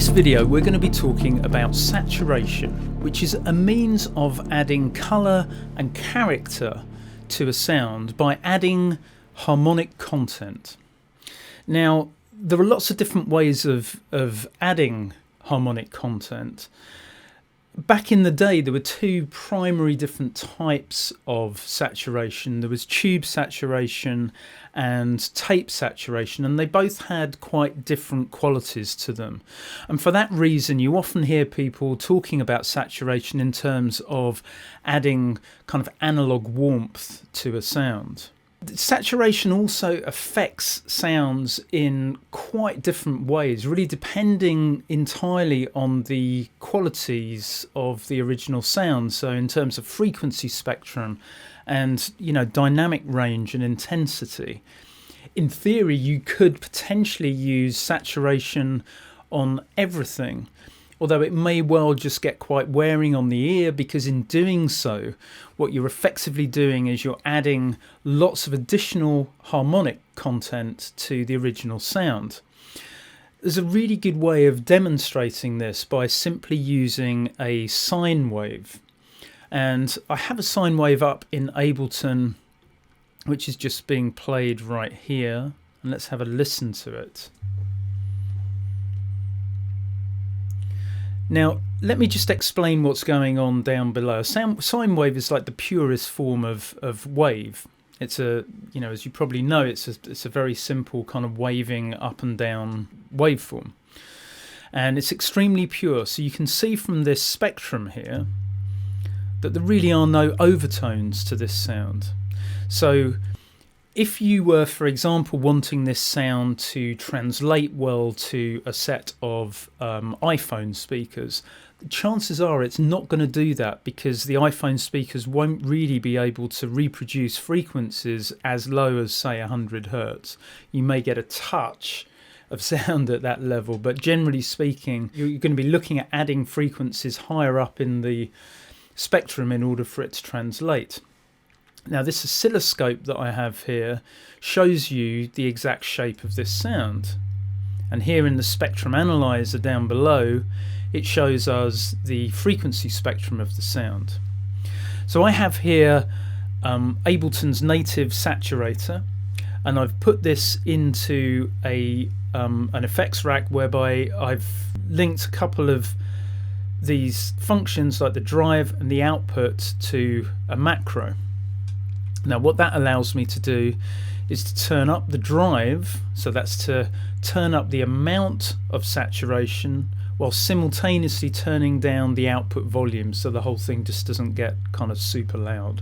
this video we're going to be talking about saturation, which is a means of adding colour and character to a sound by adding harmonic content. Now, there are lots of different ways of adding harmonic content. Back in the day, there were two primary different types of saturation. There was tube saturation and tape saturation, and they both had quite different qualities to them. And for that reason, you often hear people talking about saturation in terms of adding kind of analog warmth to a sound. Saturation also affects sounds in quite different ways, really depending entirely on the qualities of the original sound. So in terms of frequency spectrum and, dynamic range and intensity. In theory, you could potentially use saturation on everything, although it may well just get quite wearing on the ear, because in doing so, what you're effectively doing is you're adding lots of additional harmonic content to the original sound. There's a really good way of demonstrating this by simply using a sine wave. And I have a sine wave up in Ableton, which is just being played right here. And let's have a listen to it. Now, let me just explain what's going on down below. Sine wave is like the purest form of wave. It's a, as you probably know, it's a very simple kind of waving up and down waveform. And it's extremely pure. So you can see from this spectrum here that there really are no overtones to this sound. So if you were, for example, wanting this sound to translate well to a set of iPhone speakers, chances are it's not going to do that, because the iPhone speakers won't really be able to reproduce frequencies as low as, say, 100 Hertz. You may get a touch of sound at that level, but generally speaking, you're going to be looking at adding frequencies higher up in the spectrum in order for it to translate. Now, this oscilloscope that I have here shows you the exact shape of this sound. And here in the spectrum analyzer down below, it shows us the frequency spectrum of the sound. So I have here Ableton's native saturator, and I've put this into an effects rack whereby I've linked a couple of these functions like the drive and the output to a macro. Now, what that allows me to do is to turn up the drive, so that's to turn up the amount of saturation while simultaneously turning down the output volume, so the whole thing just doesn't get kind of super loud.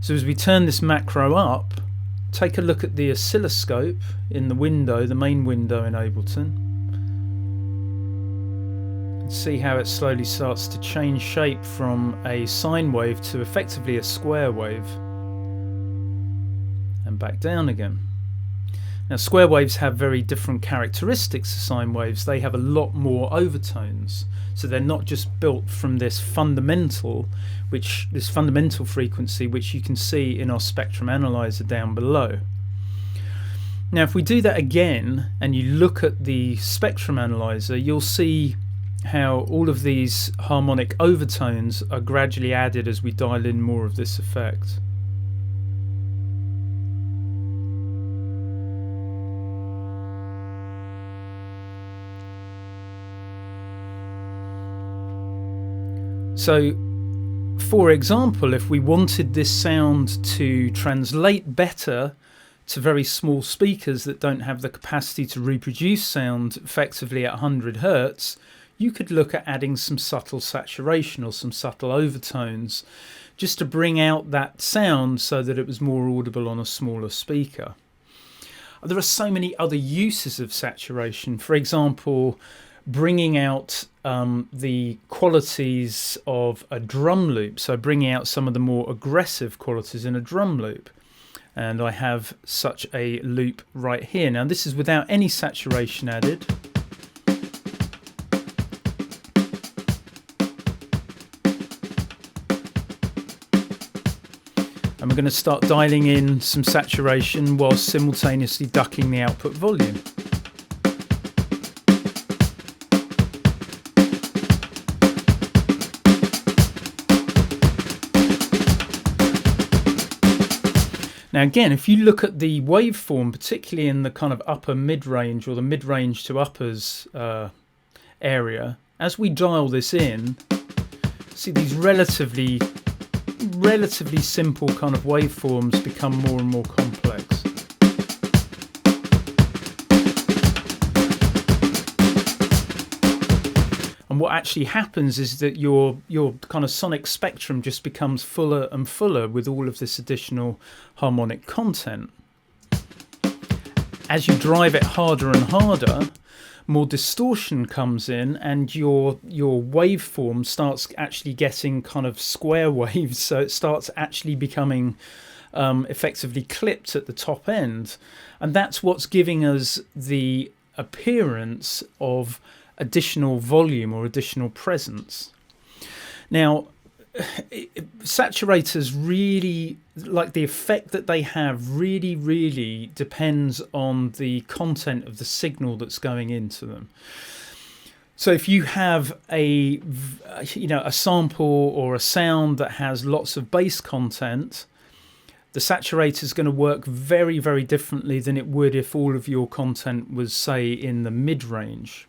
So as we turn this macro up, take a look at the oscilloscope in the window, the main window in Ableton. See how it slowly starts to change shape from a sine wave to effectively a square wave, and back down again. Now, square waves have very different characteristics to sine waves. They have a lot more overtones, so they're not just built from this fundamental frequency which you can see in our spectrum analyzer down below. Now, if we do that again and you look at the spectrum analyzer, you'll see how all of these harmonic overtones are gradually added as we dial in more of this effect. So, for example, if we wanted this sound to translate better to very small speakers that don't have the capacity to reproduce sound effectively at 100 Hertz, you could look at adding some subtle saturation or some subtle overtones just to bring out that sound so that it was more audible on a smaller speaker. There are so many other uses of saturation. For example, bringing out the qualities of a drum loop, so bringing out some of the more aggressive qualities in a drum loop. And I have such a loop right here. Now, this is without any saturation added. And we're going to start dialing in some saturation while simultaneously ducking the output volume. Now, again, if you look at the waveform, particularly in the kind of upper mid-range or the mid-range to uppers area, as we dial this in, see these relatively simple kind of waveforms become more and more complex. And what actually happens is that your kind of sonic spectrum just becomes fuller and fuller with all of this additional harmonic content. As you drive it harder and harder, more distortion comes in, and your waveform starts actually getting kind of square waves, so it starts actually becoming effectively clipped at the top end, and that's what's giving us the appearance of additional volume or additional presence. Now, saturators really, like, the effect that they have really depends on the content of the signal that's going into them. So if you have a sample or a sound that has lots of bass content, the saturator is going to work very differently than it would if all of your content was, say, in the mid-range.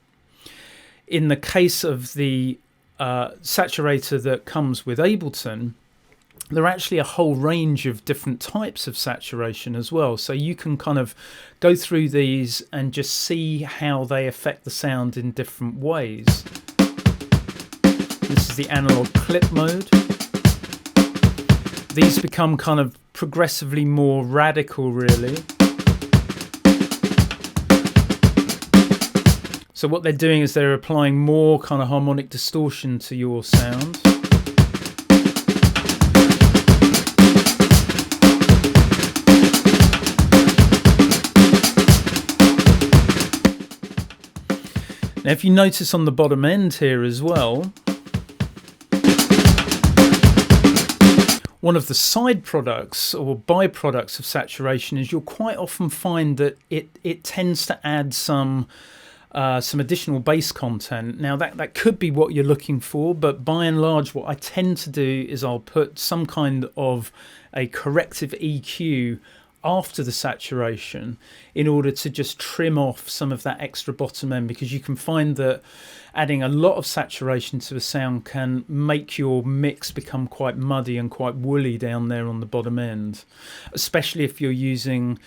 In the case of the saturator that comes with Ableton, there are actually a whole range of different types of saturation as well. So you can kind of go through these and just see how they affect the sound in different ways. This is the analog clip mode. These become kind of progressively more radical, really. So what they're doing is they're applying more kind of harmonic distortion to your sound. Now, if you notice on the bottom end here as well, one of the side products or byproducts of saturation is you'll quite often find that it tends to add some additional bass content. Now that could be what you're looking for, but by and large what I tend to do is I'll put some kind of a corrective EQ after the saturation in order to just trim off some of that extra bottom end, because you can find that adding a lot of saturation to a sound can make your mix become quite muddy and quite woolly down there on the bottom end, especially if you're using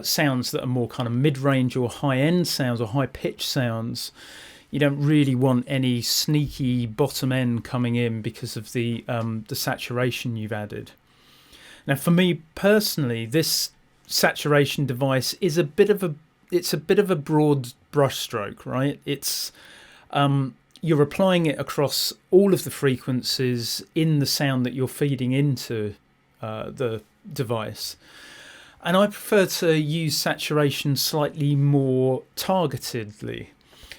sounds that are more kind of mid-range or high-end sounds or high-pitch sounds. You don't really want any sneaky bottom end coming in because of the saturation you've added. Now, for me personally, this saturation device is a bit of a broad brushstroke, right? It's you're applying it across all of the frequencies in the sound that you're feeding into the device. And I prefer to use saturation slightly more targetedly.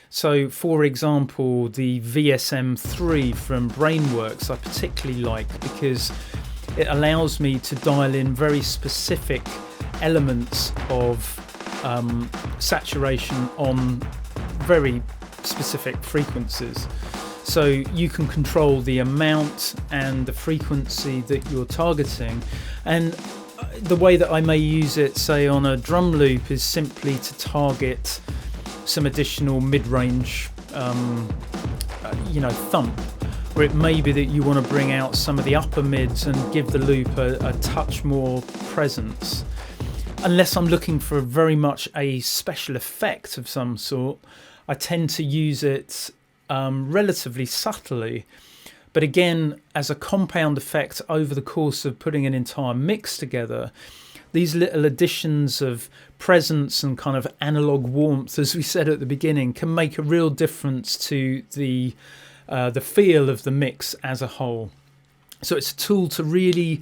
So, for example, the VSM3 from Brainworks I particularly like because it allows me to dial in very specific elements of saturation on very specific frequencies. So you can control the amount and the frequency that you're targeting, and the way that I may use it, say, on a drum loop is simply to target some additional mid-range thump, where it may be that you want to bring out some of the upper mids and give the loop a touch more presence. Unless I'm looking for very much a special effect of some sort, I tend to use it relatively subtly. But again, as a compound effect over the course of putting an entire mix together, these little additions of presence and kind of analog warmth, as we said at the beginning, can make a real difference to the feel of the mix as a whole. So it's a tool to really,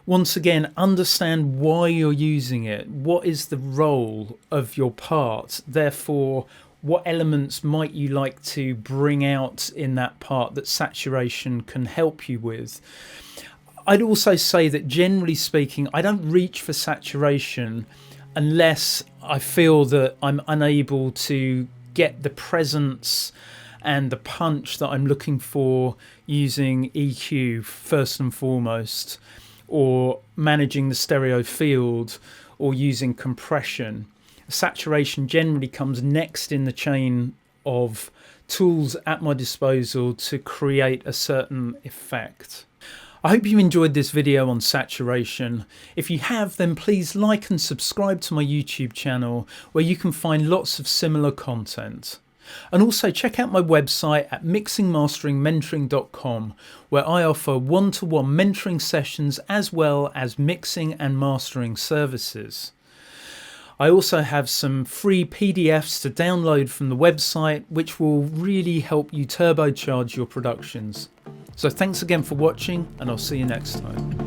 once again, understand why you're using it. What is the role of your part? Therefore, what elements might you like to bring out in that part that saturation can help you with? I'd also say that generally speaking, I don't reach for saturation unless I feel that I'm unable to get the presence and the punch that I'm looking for using EQ first and foremost, or managing the stereo field, or using compression. Saturation generally comes next in the chain of tools at my disposal to create a certain effect. I hope you enjoyed this video on saturation. If you have, then please like and subscribe to my YouTube channel, where you can find lots of similar content. And also check out my website at mixingmasteringmentoring.com, where I offer one-to-one mentoring sessions as well as mixing and mastering services. I also have some free PDFs to download from the website, which will really help you turbocharge your productions. So thanks again for watching, and I'll see you next time.